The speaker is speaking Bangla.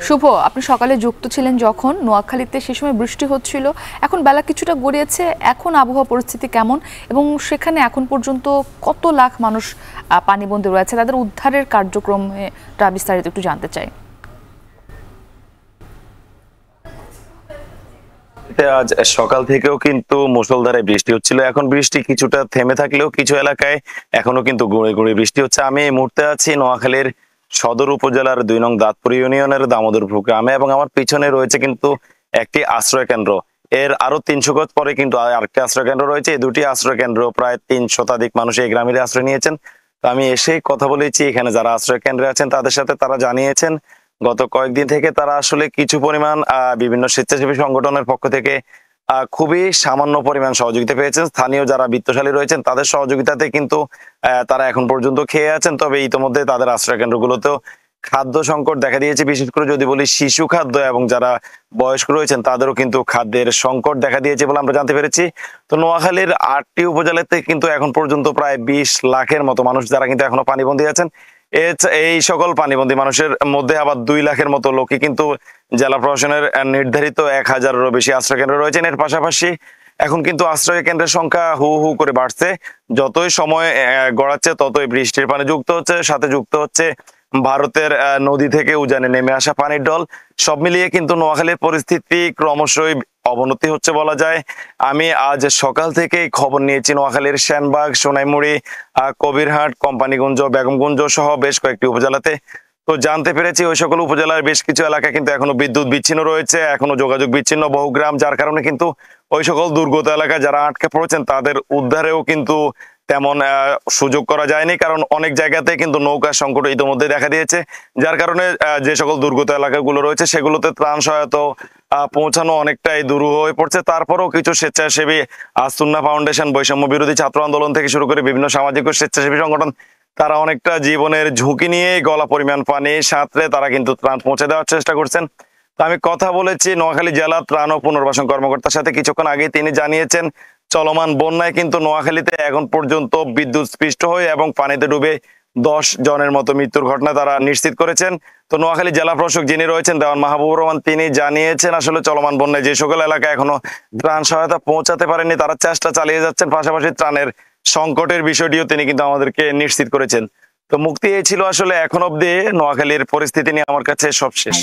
শুভ, আপনি সকালে যুক্ত ছিলেন যখন নোয়াখালীতে সে সময় বৃষ্টি হচ্ছিল, এখন বেলা কিছুটা গড়িয়েছে, এখন আবহাওয়া পরিস্থিতি কেমন এবং সেখানে এখন পর্যন্ত কত লাখ মানুষ পানিবন্দী রয়েছে, তাদের উদ্ধারের কার্যক্রমটা বিস্তারিত একটু জানতে চাই। আজ সকাল থেকেও কিন্তু মুষলধারে বৃষ্টি হচ্ছিল। এখন বৃষ্টি কিছুটা থেমে থাকলেও কিছু এলাকায় এখনো কিন্তু গুঁড়ে গুঁড়ে বৃষ্টি হচ্ছে। আমি এই মুহূর্তে আছি নোয়াখালীর সদর উপজেলার ২ নং দাঁতপুর ইউনিয়নের দামোদরপুর গ্রামে এবং আমার পিছনে রয়েছে কিন্তু একটি আশ্রয় কেন্দ্র। এর আরো ৩০০ গজ পরে কিন্তু আরেকটি আশ্রয় কেন্দ্র রয়েছে। এই দুটি আশ্রয় কেন্দ্র প্রায় ৩০০ শতাধিক মানুষ এই গ্রামের আশ্রয় নিয়েছেন। তো আমি এসেই কথা বলেছি এখানে যারা আশ্রয় কেন্দ্রে আছেন তাদের সাথে। তারা জানিয়েছেন গত কয়েকদিন থেকে তারা আসলে কিছু পরিমাণ বিভিন্ন স্বেচ্ছাসেবী সংগঠনের পক্ষ থেকে খুবই সামান্য পরিমাণ সহযোগিতা পেয়েছেন। স্থানীয় যারা বিত্তশালী রয়েছেন তাদের সহযোগিতাতে কিন্তু তারা এখন পর্যন্ত খেয়ে আছেন। তবে ইতোমধ্যে তাদের আশ্রয় কেন্দ্রগুলোতেও খাদ্য সংকট দেখা দিয়েছে। বিশেষ করে যদি বলি শিশু খাদ্য এবং যারা বয়স্ক রয়েছেন তাদেরও কিন্তু খাদ্যের সংকট দেখা দিয়েছে বলে আমরা জানতে পেরেছি। তো নোয়াখালীর ৮টি উপজেলাতে কিন্তু এখন পর্যন্ত প্রায় ২০ লাখের মতো মানুষ যারা কিন্তু এখনো পানিবন্দী আছেন। এই সকল পানিবন্দী মানুষের মধ্যে আবার ২ লাখের মতো লোকই কিন্তু জেলা প্রশাসনের নির্ধারিত ১,০০০-এরও বেশি আশ্রয় কেন্দ্র রয়েছেন। এর পাশাপাশি এখন কিন্তু আশ্রয় কেন্দ্রের সংখ্যা হু হু করে বাড়ছে। যতই সময় গড়াচ্ছে ততই বৃষ্টির পানি যুক্ত হচ্ছে, সাথে যুক্ত হচ্ছে ভারতের নদী থেকে উজানে নেমে আসা পানির ঢল। সব মিলিয়ে কিন্তু নোয়াখালীর পরিস্থিতি ক্রমশই অবনতি হচ্ছে বলা যায়। আমি আজ সকাল থেকেই খবর নিয়েছি নোয়াখালীর সেনবাগ, সোনাইমুড়ি, কবিরহাট, কোম্পানিগঞ্জ, বেগমগঞ্জ সহ বেশ কয়েকটি উপজেলাতে। তো জানতে পেরেছি ওই সকল উপজেলার বেশ কিছু এলাকা কিন্তু এখনো বিদ্যুৎ বিচ্ছিন্ন রয়েছে, এখনো যোগাযোগ বিচ্ছিন্ন বহু গ্রাম, যার কারণে কিন্তু ওই সকল দুর্গত এলাকায় যারা আটকে পড়েছেন তাদের উদ্ধারেও কিন্তু তেমন সুযোগ করা যায়নি, কারণ অনেক জায়গাতে কিন্তু নৌকার সংকট ইতিমধ্যে দেখা দিয়েছে। যার কারণে যে সকল দুর্গত এলাকাগুলো রয়েছে সেগুলোতে ত্রাণ সহায়তা পৌঁছানো অনেকটাই দুরূহ হয়ে পড়ছে। তারপরেও কিছু স্বেচ্ছাসেবী সুন্নাহ ফাউন্ডেশন, বৈষম্য বিরোধী ছাত্র আন্দোলন থেকে শুরু করে বিভিন্ন সামাজিক ও স্বেচ্ছাসেবী সংগঠন তারা অনেকটা জীবনের ঝুঁকি নিয়ে গলা পরিমাণ পানি সাঁতরে তারা কিন্তু ত্রাণ পৌঁছে দেওয়ার চেষ্টা করছেন। তো আমি কথা বলেছি নোয়াখালী জেলা ত্রাণ ও পুনর্বাসন কর্মকর্তার সাথে কিছুক্ষণ আগে। তিনি জানিয়েছেন চলমান বন্যায় কিন্তু নোয়াখালীতে এখন পর্যন্ত বিদ্যুৎ স্পৃষ্ট হয়ে এবং পানিতে ডুবে ১০ জনের মতো মৃত্যুর ঘটনা তারা নিশ্চিত করেছেন। তো নোয়াখালী জেলা প্রশাসক যিনি রয়েছেন দেওয়ান মাহবুবুর রহমান, তিনি জানিয়েছেন আসলে চলমান বন্যায় যে সকল এলাকায় এখনো ত্রাণ সহায়তা পৌঁছাতে পারেনি তারা চেষ্টা চালিয়ে যাচ্ছেন। পাশাপাশি ত্রাণের সংকটের বিষয়টিও তিনি কিন্তু আমাদেরকে নিশ্চিত করেছেন। তো মুক্তি এই ছিল আসলে এখন অব্দি নোয়াখালীর পরিস্থিতি নিয়ে আমার কাছে সব শেষ।